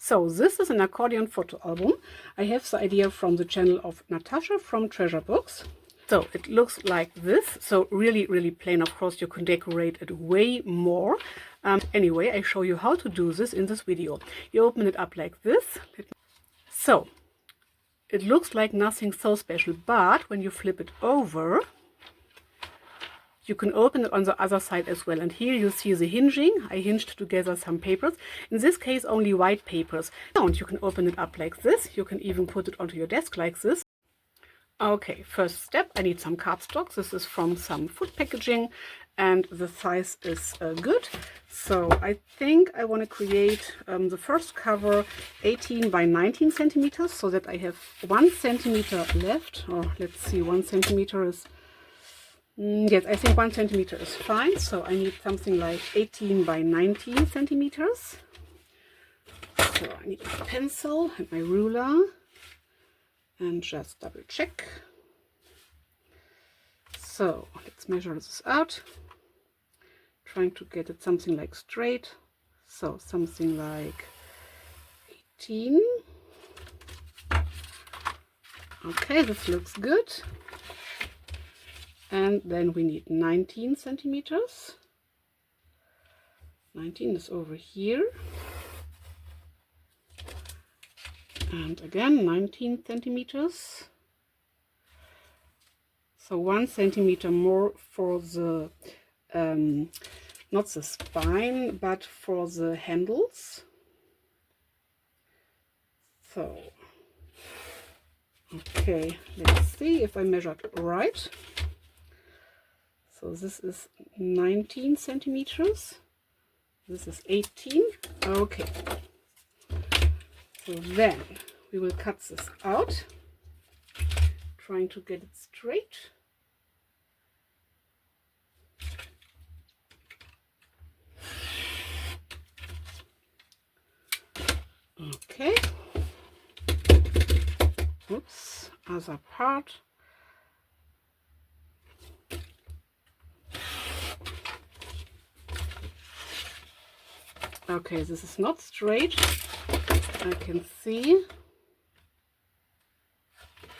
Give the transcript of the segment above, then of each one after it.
So this is an accordion photo album. I have the idea from the channel of Natasha from Treasure Books. So it looks like this. So really, really plain. Of course, you can decorate it way more. Anyway, I show you how to do this in this video. You open it up like this. So it looks like nothing so special, but when you flip it over, you can open it on the other side as well. And here you see the hinging. I hinged together some papers. In this case, only white papers. And you can open it up like this. You can even put it onto your desk like this. Okay, first step, I need some cardstock. This is from some food packaging and the size is good. So I think I want to create the first cover 18 by 19 centimeters so that I have 1 centimeter left. Or let's see, 1 centimeter is, yes, I think 1 centimeter is fine. So I need something like 18 by 19 centimeters. So I need a pencil and my ruler. And just double check. So let's measure this out. Trying to get it something like straight. So something like 18. Okay, this looks good. And then we need 19 centimeters. 19 is over here. And again 19 centimeters. So 1 centimeter more for the not the spine but for the handles. So okay, let's see if I measured right. So this is 19 centimeters. This is 18. Okay. So then we will cut this out, trying to get it straight. Okay. Oops, other part. Okay, this is not straight. I can see.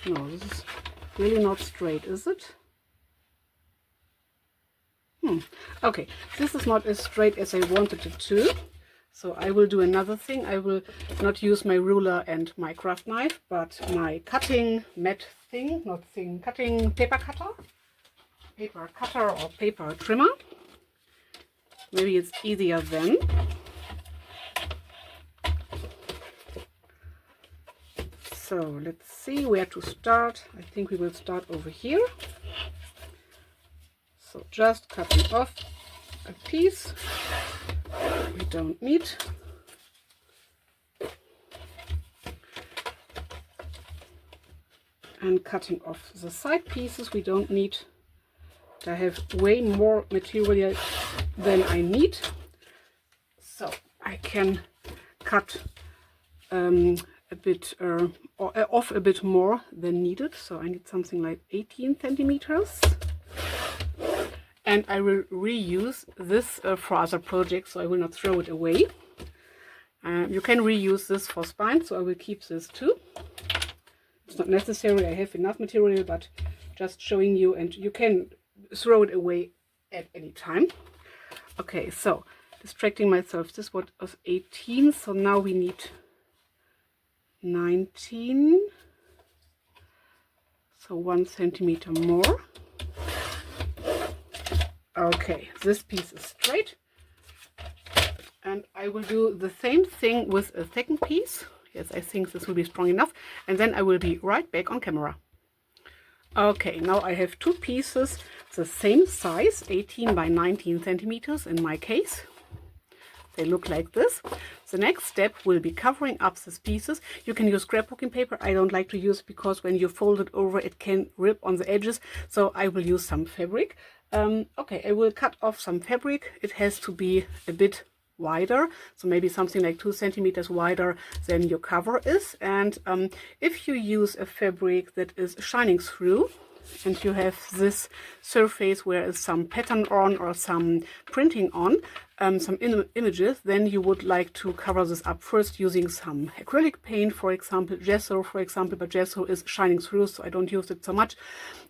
No, this is really not straight, is it? Okay, this is not as straight as I wanted it to. So I will do another thing. I will not use my ruler and my craft knife, but my cutting mat thing, not thing, cutting paper cutter or paper trimmer. Maybe it's easier then. So let's see where to start. I think we will start over here. So just cutting off a piece we don't need. And cutting off the side pieces we don't need. I have way more material than I need. So I can cut a bit off a bit more than needed. So I need something like 18 centimeters. And I will reuse this for other projects, so I will not throw it away. You can reuse this for spine, so I will keep this too. It's not necessary, I have enough material, but just showing you, and you can throw it away at any time. Okay, so distracting myself, this was 18, so now we need 19, so 1 centimeter more. Okay, this piece is straight, and I will do the same thing with a second piece. Yes, I think this will be strong enough, and then I will be right back on camera. Okay, now I have two pieces the same size, 18 by 19 centimeters in my case. They look like this. The next step will be covering up these pieces. You can use scrapbooking paper. I don't like to use it because when you fold it over it can rip on the edges, so I will use some fabric. Okay, I will cut off some fabric. It has to be a bit wider, so maybe something like 2 centimeters wider than your cover is. And if you use a fabric that is shining through and you have this surface where is some pattern on or some printing on, some images, then you would like to cover this up first using some acrylic paint, for example, gesso, for example, but gesso is shining through, so I don't use it so much.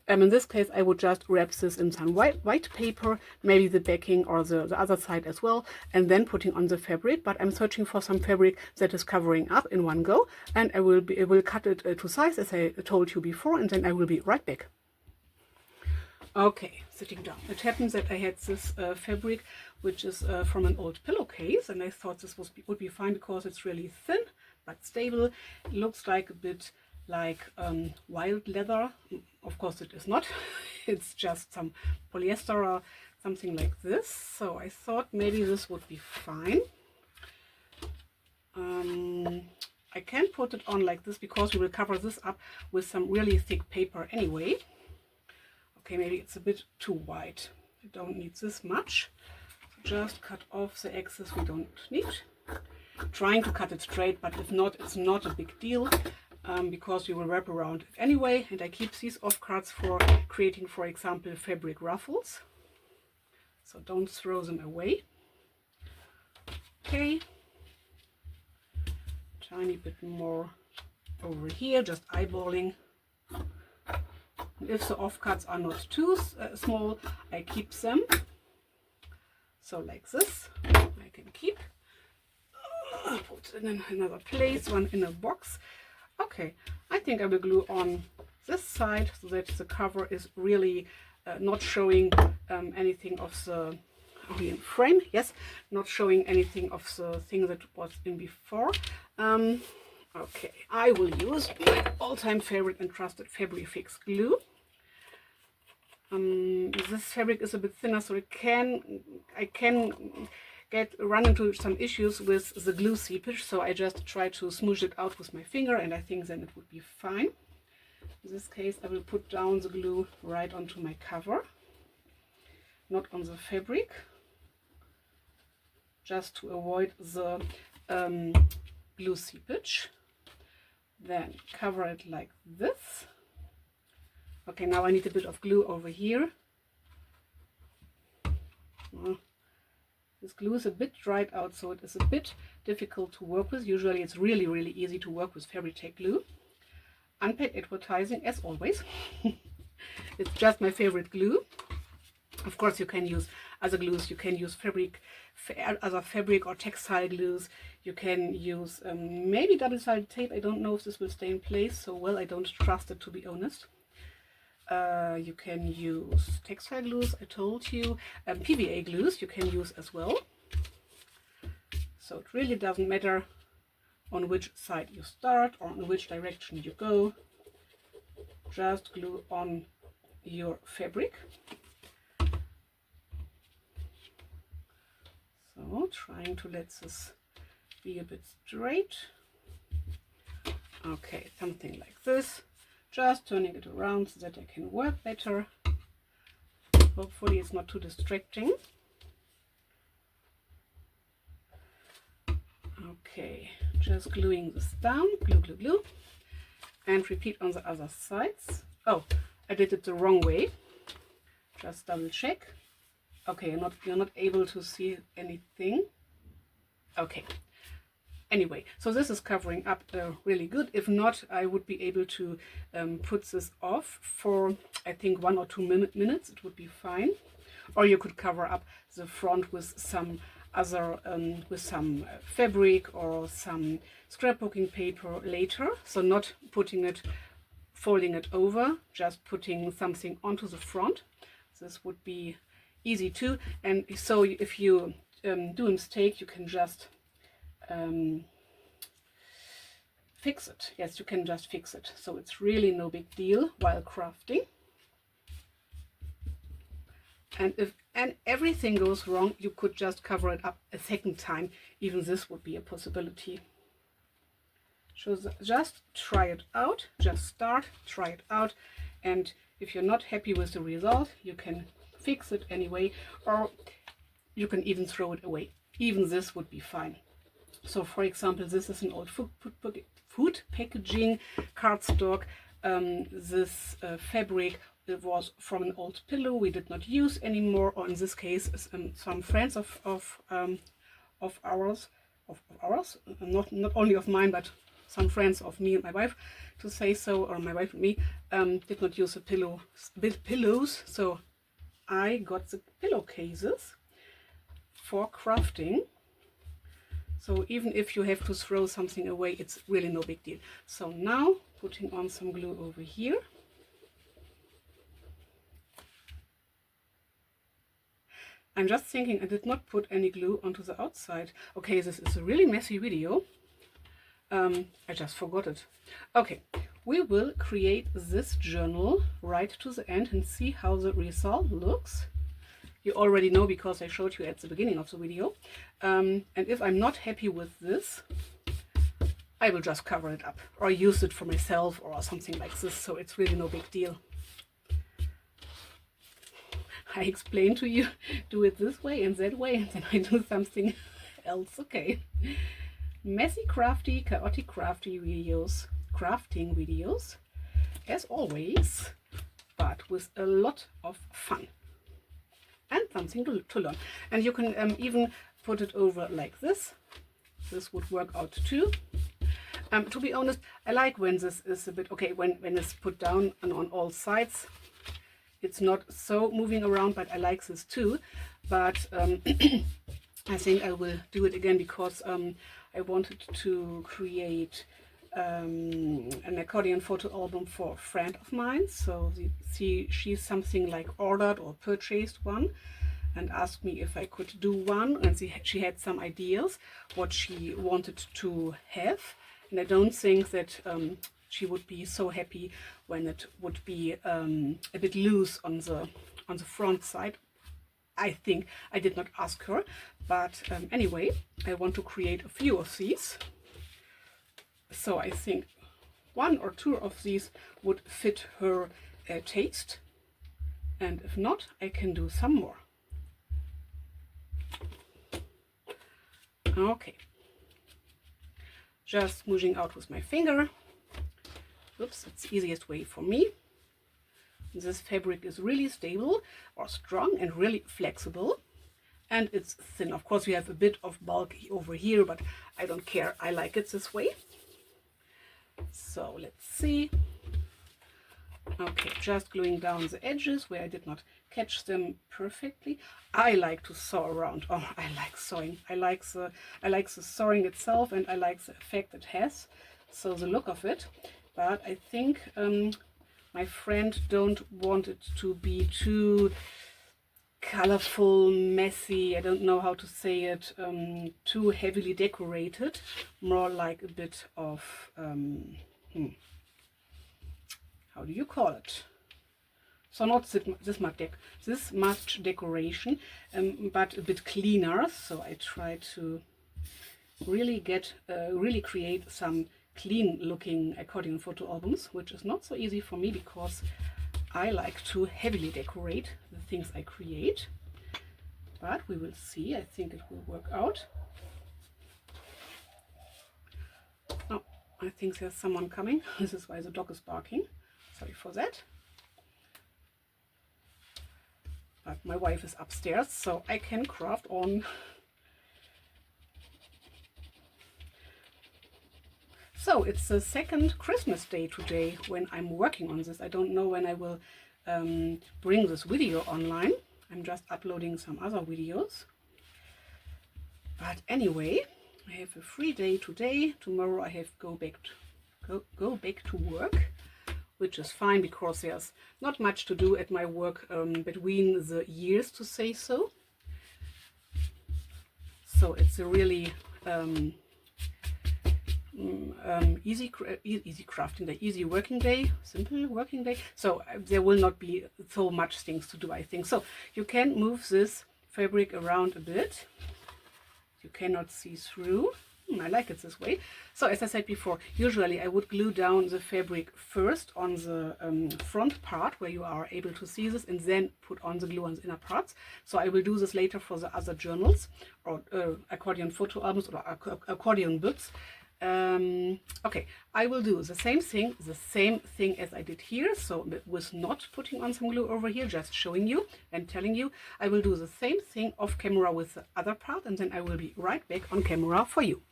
In this case, I would just wrap this in some white paper, maybe the backing or the other side as well, and then putting on the fabric. But I'm searching for some fabric that is covering up in one go, and I will cut it to size, as I told you before, and then I will be right back. Okay, sitting down. It happens that I had this fabric, which is from an old pillowcase, and I thought this would be fine because it's really thin but stable. It looks like a bit like wild leather. Of course it is not. It's just some polyester or something like this. So I thought maybe this would be fine. I can put it on like this because we will cover this up with some really thick paper anyway. Okay, maybe it's a bit too wide. I don't need this much. Just cut off the excess we don't need. Trying to cut it straight, but if not, it's not a big deal because we will wrap around it anyway. And I keep these off cards for creating, for example, fabric ruffles. So don't throw them away. Okay. Tiny bit more over here, just eyeballing. If the off cuts are not too small, I keep them. So like this, I can keep. Put it in another place, one in a box. Okay, I think I will glue on this side so that the cover is really not showing anything of the only in frame. Yes, not showing anything of the thing that was in before. Okay, I will use my all-time favorite and trusted Fix glue. This fabric is a bit thinner, so I can run into some issues with the glue seepage. So I just try to smoosh it out with my finger, and I think then it would be fine. In this case, I will put down the glue right onto my cover, not on the fabric, just to avoid the glue seepage. Then cover it like this. Okay, now I need a bit of glue over here. This glue is a bit dried out, so it is a bit difficult to work with. Usually it's really, really easy to work with Fabri-Tac glue. Unpaid advertising, as always. It's just my favorite glue. Of course, you can use other glues. You can use other fabric or textile glues. You can use maybe double-sided tape. I don't know if this will stay in place so well. I don't trust it, to be honest. You can use textile glues, I told you. PVA glues you can use as well. So it really doesn't matter on which side you start or in which direction you go. Just glue on your fabric. So trying to let this be a bit straight. Okay, something like this. Just turning it around so that I can work better. Hopefully it's not too distracting. Okay, just gluing this down, glue, glue, glue, and repeat on the other sides. Oh, I did it the wrong way. Just double check. Okay, you're not able to see anything. Okay. Anyway, so this is covering up really good. If not, I would be able to put this off for, I think, 1 or 2 minutes. It would be fine. Or you could cover up the front with some other, with some fabric or some scrapbooking paper later. So not putting it, folding it over, just putting something onto the front. This would be easy too. And so if you do a mistake, you can just fix it. Yes, you can just fix it. So it's really no big deal while crafting. And if everything goes wrong, you could just cover it up a second time. Even this would be a possibility. So just try it out. Just start, try it out. And if you're not happy with the result, you can fix it anyway, or you can even throw it away. Even this would be fine. So for example, this is an old food packaging cardstock. This fabric it was from an old pillow we did not use anymore, or in this case some friends of ours, not only of mine, but some friends of me and my wife, to say so, or my wife and me, did not use the pillows, so I got the pillowcases for crafting. So even if you have to throw something away, it's really no big deal. So now putting on some glue over here. I'm just thinking I did not put any glue onto the outside. Okay, this is a really messy video. I just forgot it. Okay, we will create this journal right to the end and see how the result looks. You already know because I showed you at the beginning of the video. And if I'm not happy with this, I will just cover it up or use it for myself or something like this. So it's really no big deal. I explain to you, do it this way and that way, and then I do something else. Okay. Messy, crafty, chaotic, crafting videos, as always, but with a lot of fun and something to learn. And you can even put it over like this. This would work out too. To be honest, I like when this is a bit, okay, when it's put down and on all sides. It's not so moving around, but I like this too. But I think I will do it again because I wanted to create an accordion photo album for a friend of mine. So she's something like ordered or purchased one and asked me if I could do one. And she had some ideas what she wanted to have. And I don't think that she would be so happy when it would be a bit loose on the front side. I think I did not ask her, but anyway, I want to create a few of these. So I think one or two of these would fit her taste, and if not, I can do some more. Okay, just smooshing out with my finger. Oops, it's the easiest way for me. This fabric is really stable or strong and really flexible, and it's thin. Of course, we have a bit of bulk over here, but I don't care. I like it this way. So let's see. Okay, just gluing down the edges where I did not catch them perfectly. I like to sew around. Oh, I like sewing. I like the sewing itself, and I like the effect it has. So the look of it. But I think my friend don't want it to be too colorful, messy, I don't know how to say it, too heavily decorated. More like a bit of, how do you call it? So not this much decoration, but a bit cleaner. So I try to really create some clean looking accordion photo albums, which is not so easy for me because I like to heavily decorate the things I create. But we will see. I think it will work out. Oh, I think there's someone coming. This is why the dog is barking. Sorry for that. But my wife is upstairs, so I can craft on. So it's the second Christmas day today when I'm working on this. I don't know when I will bring this video online. I'm just uploading some other videos. But anyway, I have a free day today. Tomorrow I have go back to work, which is fine because there's not much to do at my work between the years, to say so. So it's a really easy crafting day, easy working day, simple working day. So there will not be so much things to do, I think. So you can move this fabric around a bit. You cannot see through. I like it this way. So as I said before, usually I would glue down the fabric first on the front part where you are able to see this, and then put on the glue on the inner parts. So I will do this later for the other journals or accordion photo albums or accordion books. Okay, I will do the same thing as I did here. So with not putting on some glue over here, just showing you and telling you, I will do the same thing off camera with the other part, and then I will be right back on camera for you.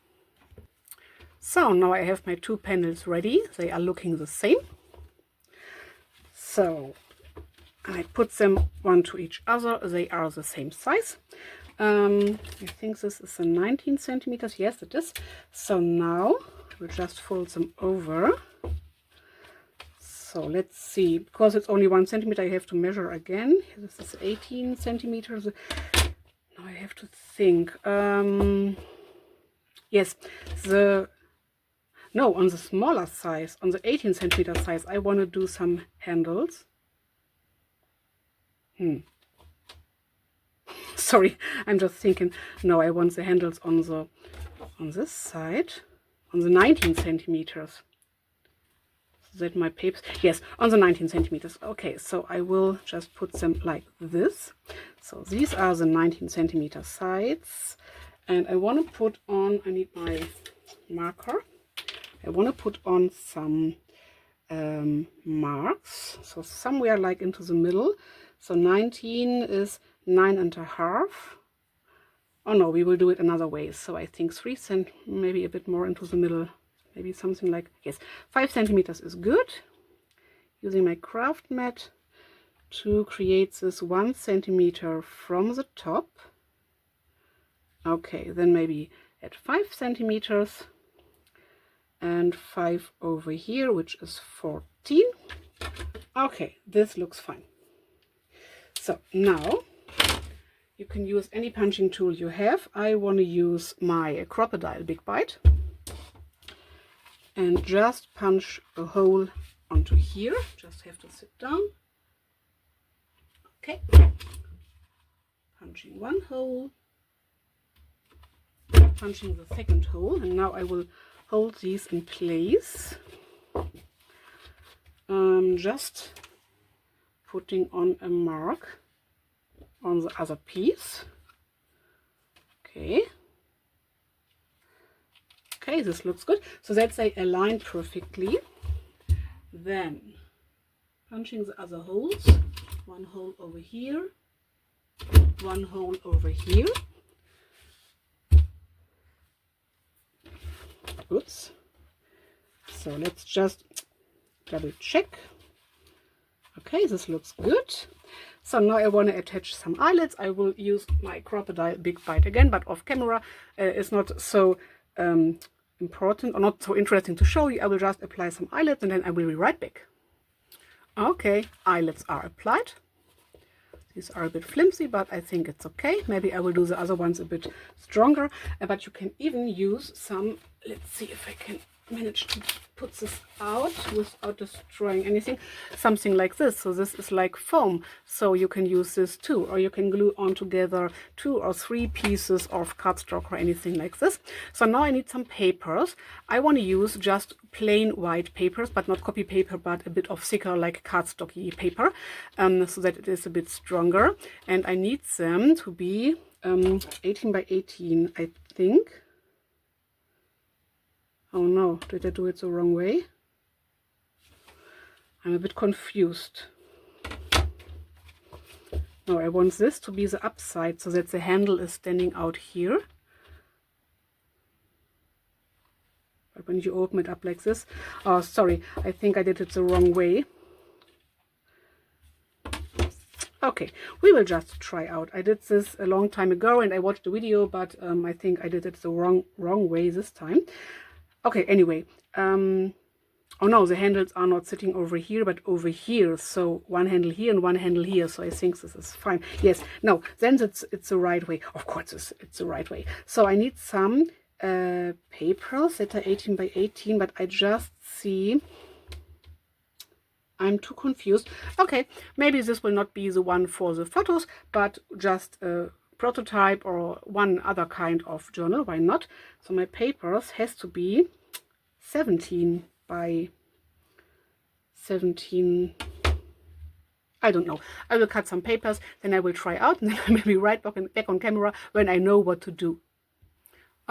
So now I have my two panels ready. They are looking the same. So I put them one to each other. They are the same size. I think this is a 19 centimeters. Yes, it is. So now we'll just fold them over. So let's see, because it's only 1 centimeter, I have to measure again. This is 18 centimeters. Now I have to think. Yes, on the smaller size, on the 18 centimeter size, I want to do some handles. Sorry, I'm just thinking. No, I want the handles on this side, on the 19 centimeters. So that my papers, yes, on the 19 centimeters. Okay, so I will just put them like this. So these are the 19 centimeter sides, and I want to put on. I need my marker. I want to put on some marks. So somewhere like into the middle. So 19 is 9.5. Oh no, we will do it another way. So I think 3 cent, maybe a bit more into the middle. Maybe something like, yes, 5 centimeters is good. Using my craft mat to create this 1 centimeter from the top. Okay, then maybe at 5 centimeters and 5 over here, which is 14. Okay, this looks fine. So now you can use any punching tool you have. I want to use my Crocodile Big Bite and just punch a hole onto here. Just have to sit down. Okay, punching one hole, punching the second hole, and now I will hold these in place. Just putting on a mark on the other piece. Okay. Okay, this looks good. So that they align perfectly. Then punching the other holes. One hole over here. One hole over here. Oops. So let's just double check. Okay, this looks good. So now I want to attach some eyelets. I will use my Crocodile Big Bite again, but off camera. It's not so important or not so interesting to show you. I will just apply some eyelets and then I will be right back. Okay, eyelets are applied. These are a bit flimsy, but I think it's okay. Maybe I will do the other ones a bit stronger. But you can even use some, let's see if I can manage to put this out without destroying anything. Something like this. So this is like foam. So you can use this too. Or you can glue on together 2 or 3 pieces of cardstock or anything like this. So now I need some papers. I want to use just plain white papers, but not copy paper, but a bit of thicker like cardstocky paper, so that it is a bit stronger. And I need them to be 18 by 18, I think. Oh no, did I do it the wrong way? I'm a bit confused. No, I want this to be the upside so that the handle is standing out here. But when you open it up like this, oh sorry, I think I did it the wrong way. Okay, we will just try out. I did this a long time ago and I watched the video, but I think I did it the wrong way this time. Okay, anyway, oh no, the handles are not sitting over here, but over here. So one handle here and one handle here. So I think this is fine. Yes, no, then it's the right way. Of course, it's the right way. So I need some papers that are 18 by 18, but I just see I'm too confused. Okay, maybe this will not be the one for the photos, but just a prototype or one other kind of journal. Why not? So my papers has to be 17 by 17. I don't know. I will cut some papers, then I will try out, and then I will be right back on camera when I know what to do.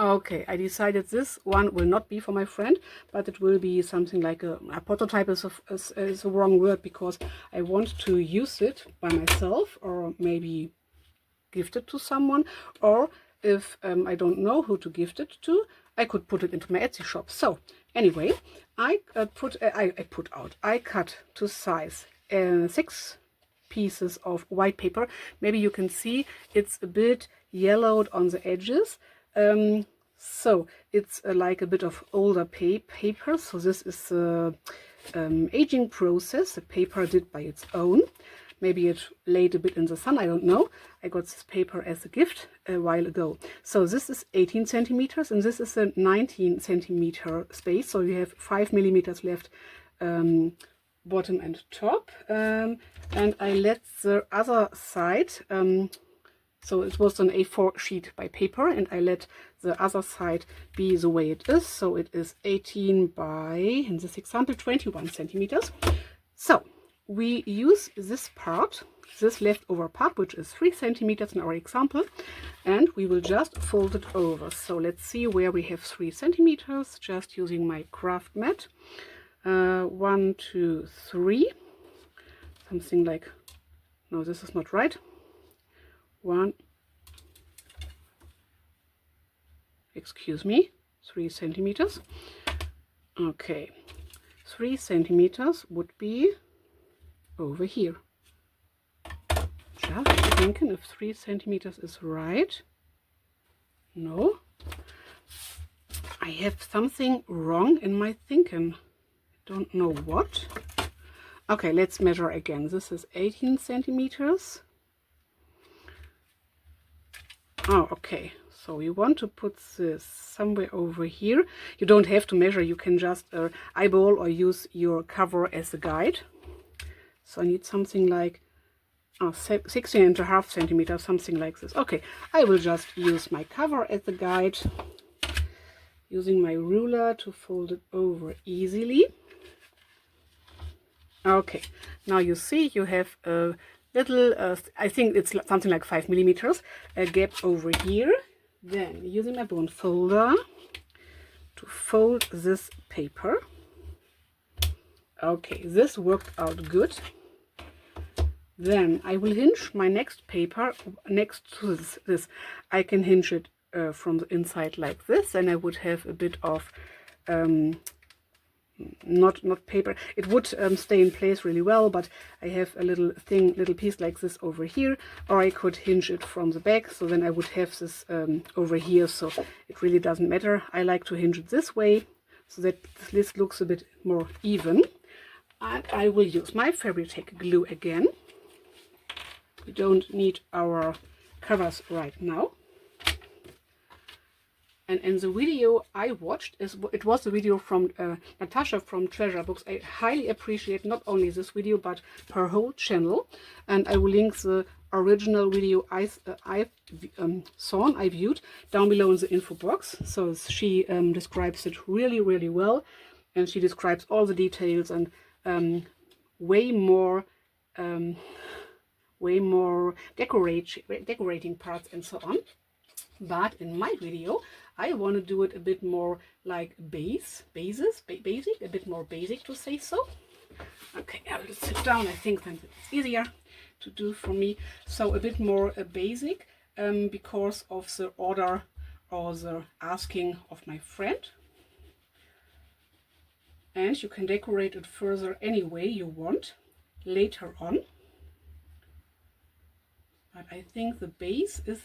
Okay, I decided this one will not be for my friend, but it will be something like a prototype is a wrong word, because I want to use it by myself, or maybe gift it to someone, or if I don't know who to gift it to, I could put it into my Etsy shop. So anyway, I cut to size 6 pieces of white paper. Maybe you can see it's a bit yellowed on the edges. So it's like a bit of older paper. So this is the aging process. The paper did by its own. Maybe it laid a bit in the sun, I don't know. I got this paper as a gift a while ago. So this is 18 centimeters and this is a 19 centimeter space. So you have 5 millimeters left, bottom and top. And I let the other side, so it was an A4 sheet by paper, and I let the other side be the way it is. So it is 18 by, in this example, 21 centimeters. So we use this part, this leftover part, which is 3 centimeters in our example, and we will just fold it over. So let's see where we have 3 centimeters, just using my craft mat. 1, 2, 3, something like, no, this is not right. 1, excuse me, 3 centimeters. Okay, 3 centimeters would be over here. Just thinking if 3 centimeters is right. No, I have something wrong in my thinking. I don't know what. Okay, let's measure again. This is 18 centimeters. Oh, okay. So we want to put this somewhere over here. You don't have to measure. You can just eyeball or use your cover as a guide. So I need something like 16.5 centimeters, something like this. Okay, I will just use my cover as a guide, using my ruler to fold it over easily. Okay, now you see you have a little, I think it's something like 5 millimeters, a gap over here. Then using my bone folder to fold this paper. Okay, this worked out good. Then I will hinge my next paper next to this. I can hinge it from the inside like this, and I would have a bit of not paper. It would stay in place really well, but I have a little piece like this over here, or I could hinge it from the back, so then I would have this over here. So it really doesn't matter. I like to hinge it this way so that this looks a bit more even. And I will use my Fabri-Tac glue again. We don't need our covers right now. And in the video I watched, it was a video from Natasha from Treasure Books. I highly appreciate not only this video, but her whole channel. And I will link the original video I viewed down below in the info box. So she describes it really, really well. And she describes all the details and way more decorating parts and so on. But in my video, I want to do it a bit more like basic, a bit more basic to say so. Okay, I will sit down. I think then it's easier to do for me. So a bit more basic because of the order or the asking of my friend. And you can decorate it further any way you want later on. But I think the base is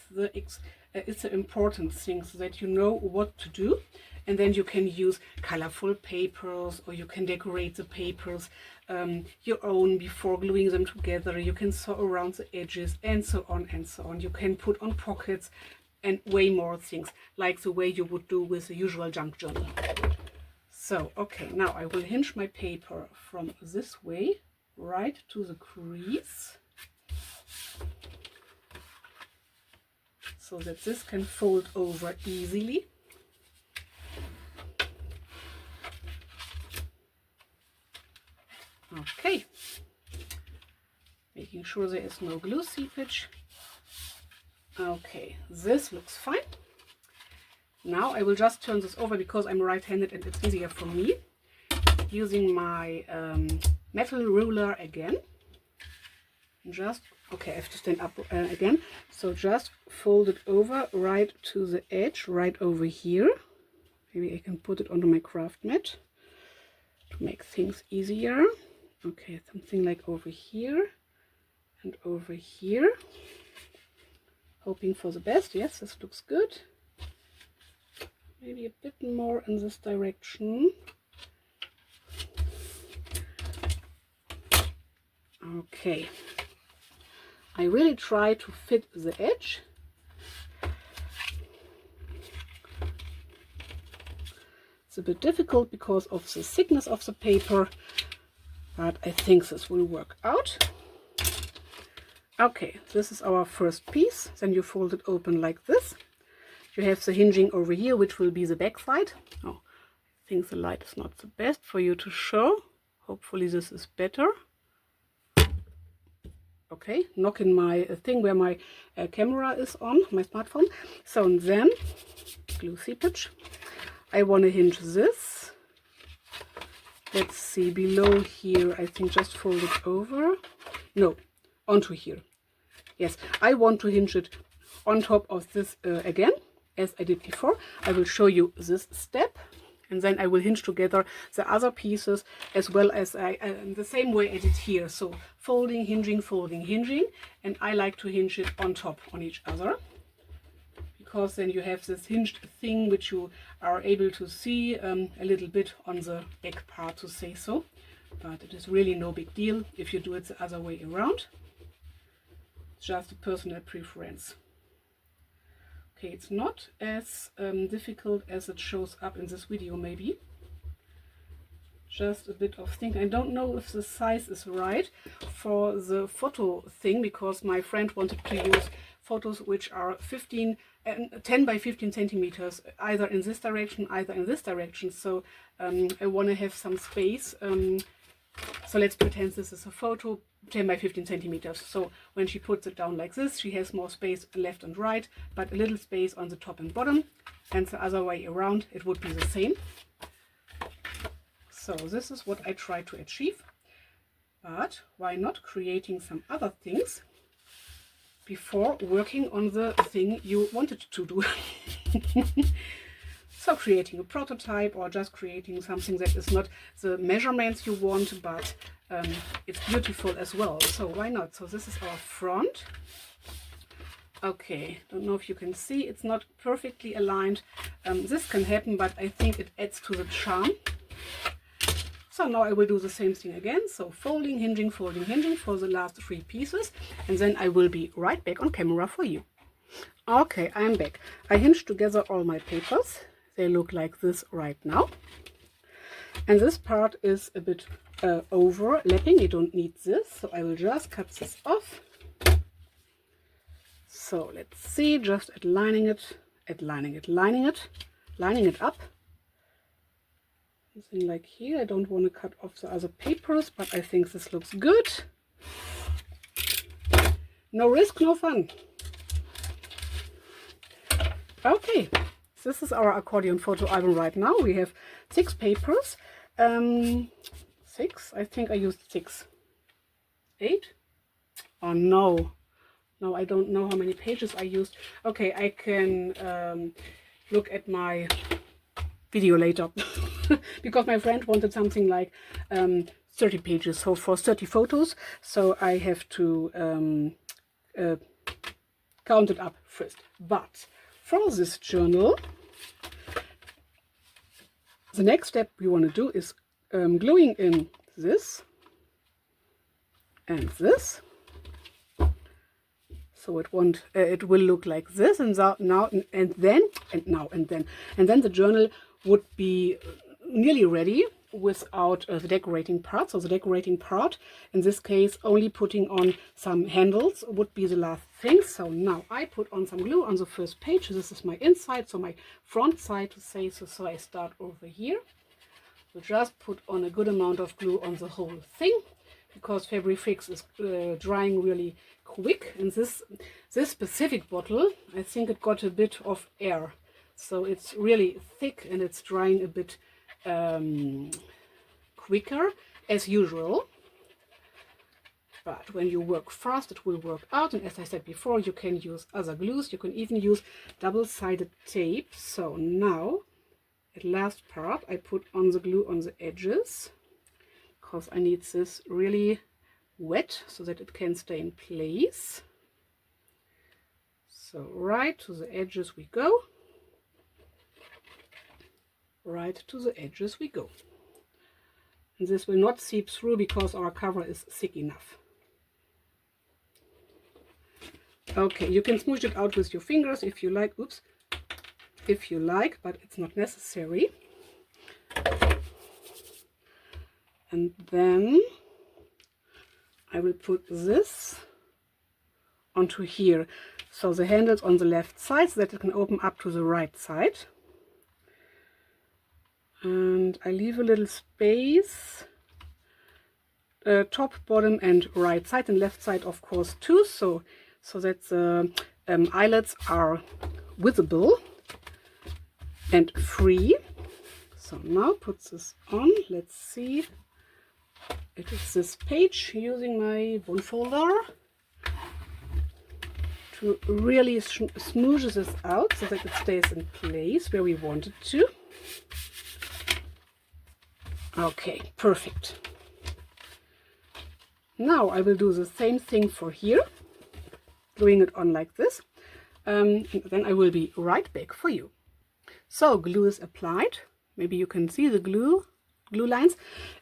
it's the important thing, so that you know what to do, and then you can use colorful papers, or you can decorate the papers your own before gluing them together. You can sew around the edges and so on and so on. You can put on pockets and way more things, like the way you would do with the usual junk journal. So okay, now I will hinge my paper from this way right to the crease, so that this can fold over easily. Okay, making sure there is no glue seepage. Okay, this looks fine. Now I will just turn this over because I'm right-handed and it's easier for me. Using my metal ruler again. Just, okay, I have to stand up again. So just fold it over right to the edge, right over here. Maybe I can put it onto my craft mat to make things easier. Okay, something like over here and over here. Hoping for the best. Yes, this looks good. Maybe a bit more in this direction. Okay. I really try to fit the edge. It's a bit difficult because of the thickness of the paper, but I think this will work out. Okay, this is our first piece. Then you fold it open like this. You have the hinging over here, which will be the back side. Oh, I think the light is not the best for you to show. Hopefully this is better. Okay, knock in my thing where my camera is on, my smartphone. So and then, glue seepage. I want to hinge this. Let's see, below here, I think just fold it over. No, onto here. Yes, I want to hinge it on top of this again, as I did before. I will show you this step. And then I will hinge together the other pieces as well as the same way I did here. So folding, hinging. And I like to hinge it on top on each other. Because then you have this hinged thing which you are able to see a little bit on the back part, to say so. But it is really no big deal if you do it the other way around. It's just a personal preference. Okay, it's not as difficult as it shows up in this video maybe. Just a bit of thinking. I don't know if the size is right for the photo thing, because my friend wanted to use photos which are 10 by 15 centimeters, either in this direction, either in this direction. So I want to have some space. So let's pretend this is a photo 10 by 15 centimeters. So when she puts it down like this, she has more space left and right, but a little space on the top and bottom. And the other way around, it would be the same. So this is what I try to achieve. But why not creating some other things before working on the thing you wanted to do? So creating a prototype, or just creating something that is not the measurements you want, but it's beautiful as well. So why not? So this is our front. Okay, don't know if you can see, it's not perfectly aligned. This can happen, but I think it adds to the charm. So now I will do the same thing again. So folding, hinging for the last 3 pieces. And then I will be right back on camera for you. Okay, I'm back. I hinged together all my papers. They look like this right now. And this part is a bit overlapping. You don't need this. So I will just cut this off. So let's see, just lining it up. Something like here. I don't want to cut off the other papers, but I think this looks good. No risk, no fun. Okay, this is our accordion photo album right now. We have 6 papers. 6? I think I used 6. 8? Oh no. No, I don't know how many pages I used. Okay, I can look at my video later. Because my friend wanted something like 30 pages, so for 30 photos. So I have to count it up first. But for this journal, the next step we want to do is gluing in this and this. So it will look like this, and then the journal would be nearly ready without the decorating part. So the decorating part, in this case, only putting on some handles would be the last thing. So now I put on some glue on the first page. This is my inside, so my front side to say so. So I start over here. So just put on a good amount of glue on the whole thing, because Fabric Fix is drying really quick. And this specific bottle, I think it got a bit of air. So it's really thick and it's drying a bit quicker as usual. But when you work fast, it will work out. And as I said before, you can use other glues. You can even use double-sided tape. So now, at last part, I put on the glue on the edges, because I need this really wet so that it can stay in place. So right to the edges we go. Right to the edges we go. And this will not seep through because our cover is thick enough. Okay, you can smoosh it out with your fingers if you like. Oops, if you like, but it's not necessary. And then I will put this onto here. So the handle's on the left side so that it can open up to the right side. And I leave a little space, top, bottom and right side, and left side of course too, so that the eyelets are visible and free. So now put this on. Let's see. It is this page, using my bone folder to really smooth this out so that it stays in place where we want it to. Okay, perfect. Now I will do the same thing for here, gluing it on like this, and then I will be right back for you. So glue is applied. Maybe you can see the glue lines,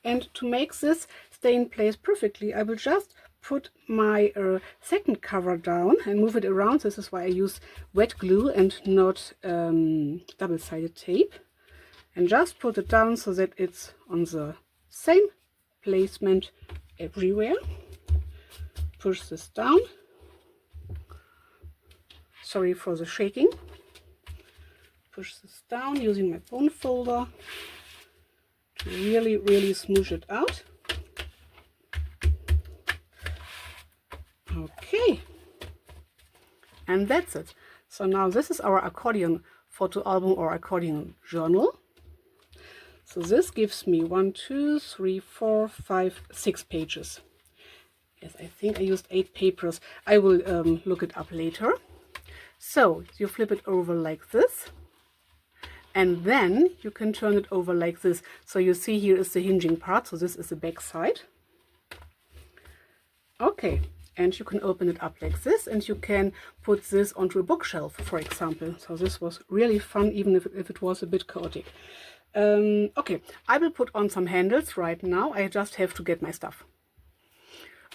and to make this stay in place perfectly, I will just put my second cover down and move it around. This is why I use wet glue and not double-sided tape, and just put it down so that it's on the same placement everywhere. Push this down. Sorry for the shaking. Push this down using my bone folder to really smooth it out. Okay, and that's it. So now this is our accordion photo album or accordion journal. So this gives me 1, 2, 3, 4, 5, 6 pages. Yes, I think I used 8 papers. I will look it up later. So you flip it over like this, and then you can turn it over like this. So you see here is the hinging part. So this is the back side. Okay, and you can open it up like this, and you can put this onto a bookshelf, for example. So this was really fun, even if it was a bit chaotic. Okay, I will put on some handles right now. I just have to get my stuff.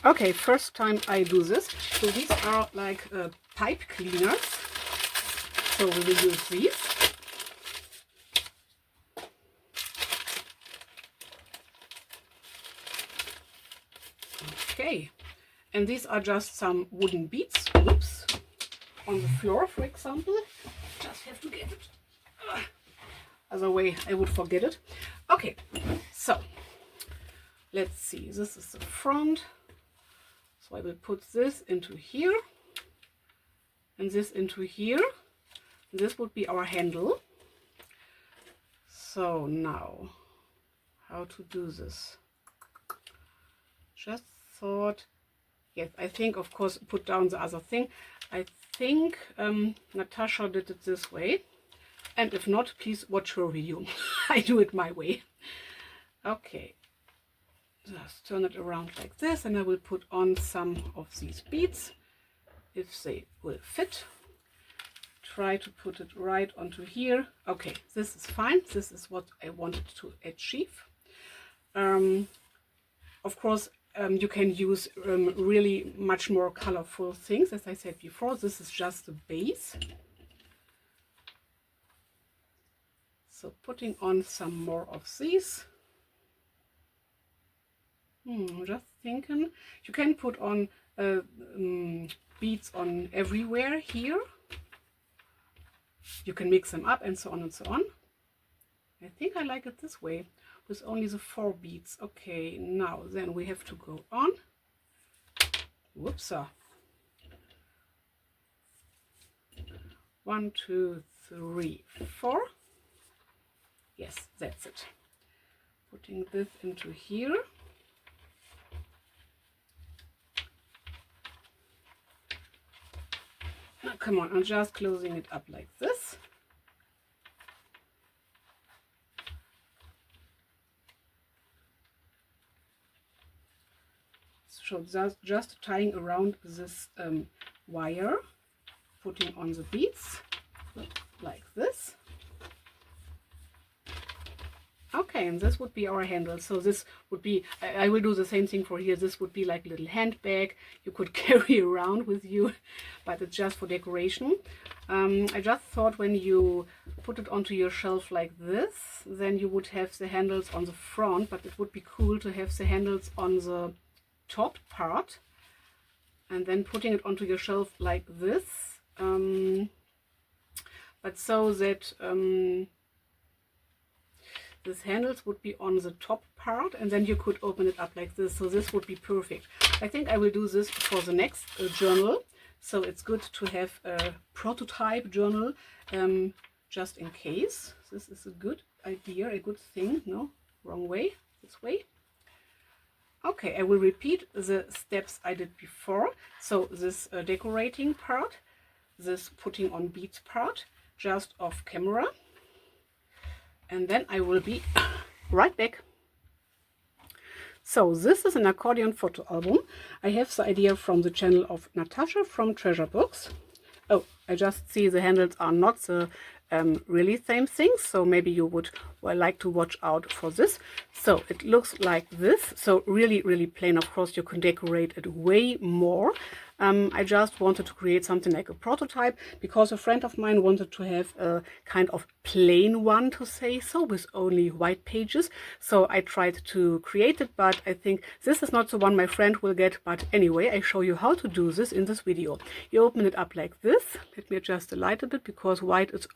Okay, first time I do this. So these are like pipe cleaners. So we will use these. Okay, and these are just some wooden beads. Oops, on the floor, for example. Just have to get it. Other way I would forget it. Okay, so let's see. This is the front. So I will put this into here and this into here. This would be our handle. So now, how to do this? Just thought, yes, I think of course put down the other thing. I think Natasha did it this way. And if not, please watch her video. I do it my way. Okay. Just turn it around like this, and I will put on some of these beads if they will fit. Try to put it right onto here. Okay, this is fine. This is what I wanted to achieve. Of course, you can use really much more colorful things. As I said before, this is just the base. So putting on some more of these. Just thinking, you can put on beads on everywhere here. You can mix them up and so on and so on. I think I like it this way with only the 4 beads. Okay, now then we have to go on. Whoops. 1, 2, 3, 4. Yes, that's it. Putting this into here. Now come on, I'm just closing it up like this. So just tying around this wire, putting on the beads like this. Okay, and this would be our handle. So this would be, I will do the same thing for here. This would be like a little handbag you could carry around with you, but it's just for decoration. I just thought when you put it onto your shelf like this, then you would have the handles on the front, but it would be cool to have the handles on the top part, and then putting it onto your shelf like this, but so that these handles would be on the top part, and then you could open it up like this. So this would be perfect. I think I will do this for the next journal. So it's good to have a prototype journal, just in case. This is a good idea, a good thing. No, wrong way, this way. Okay, I will repeat the steps I did before. So this decorating part, this putting on beads part, just off camera. And then I will be right back. So this is an accordion photo album. I have the idea from the channel of Natasha from Treasure Books. Oh, I just see the handles are not the really same things, so maybe you would like to watch out for this. So it looks like this, so really plain. Of course you can decorate it way more. I just wanted to create something like a prototype because a friend of mine wanted to have a kind of plain one, to say so, with only white pages. So I tried to create it, but I think this is not the one my friend will get. But anyway, I show you how to do this in this video. You open it up like this. Let me adjust the light a bit because white is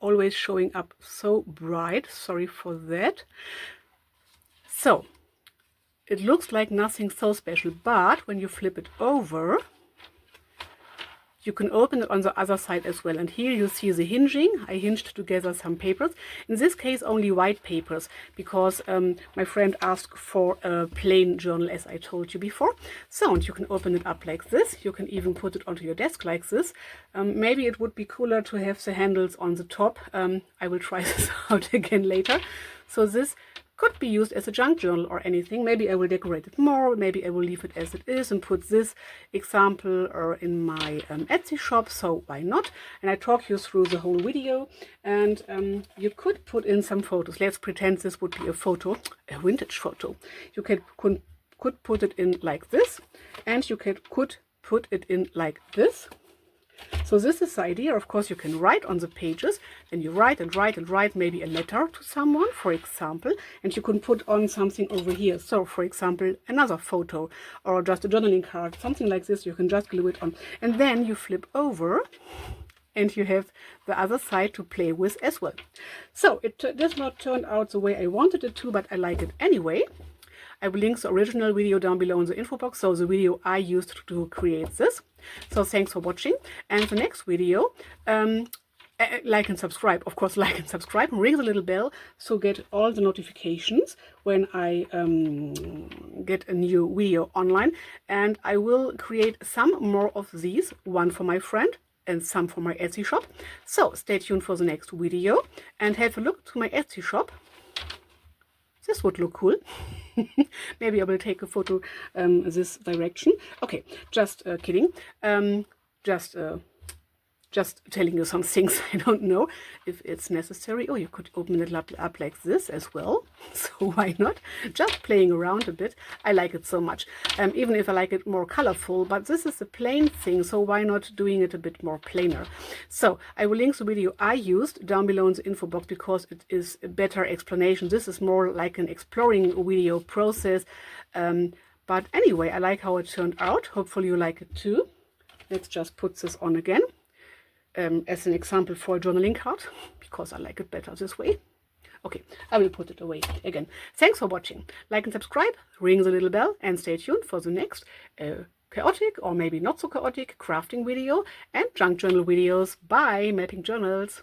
always showing up so bright. Sorry for that. So it looks like nothing so special, but when you flip it over, you can open it on the other side as well. And here you see the hinging. I hinged together some papers. In this case, only white papers, because my friend asked for a plain journal, as I told you before. So, and you can open it up like this. You can even put it onto your desk like this. Maybe it would be cooler to have the handles on the top. I will try this out again later. So this could be used as a junk journal or anything. Maybe I will decorate it more, maybe I will leave it as it is and put this example in my Etsy shop, so why not? And I talk you through the whole video, and you could put in some photos. Let's pretend this would be a photo, a vintage photo. You could put it in like this, and you could put it in like this. So this is the idea. Of course, you can write on the pages, and you write and write and write, maybe a letter to someone, for example, and you can put on something over here. So, for example, another photo or just a journaling card, something like this. You can just glue it on, and then you flip over, and you have the other side to play with as well. So it does not turn out the way I wanted it to, but I like it anyway. I will link the original video down below in the info box, so the video I used to create this. So thanks for watching, and the next video, like and subscribe, of course, like and subscribe, and ring the little bell so get all the notifications when I get a new video online. And I will create some more of these, one for my friend and some for my Etsy shop. So stay tuned for the next video and have a look to my Etsy shop. This would look cool. Maybe I will take a photo this direction. Okay, just kidding. Just telling you some things. I don't know if it's necessary. Oh, you could open it up like this as well. So why not? Just playing around a bit. I like it so much. Even if I like it more colorful, but this is a plain thing, so why not doing it a bit more plainer? So I will link the video I used down below in the info box because it is a better explanation. This is more like an exploring video process. But anyway, I like how it turned out. Hopefully you like it too. Let's just put this on again. As an example for a journaling card, because I like it better this way. Okay, I will put it away again. Thanks for watching. Like and subscribe, ring the little bell, and stay tuned for the next chaotic or maybe not so chaotic crafting video and junk journal videos by MelPinkJournals.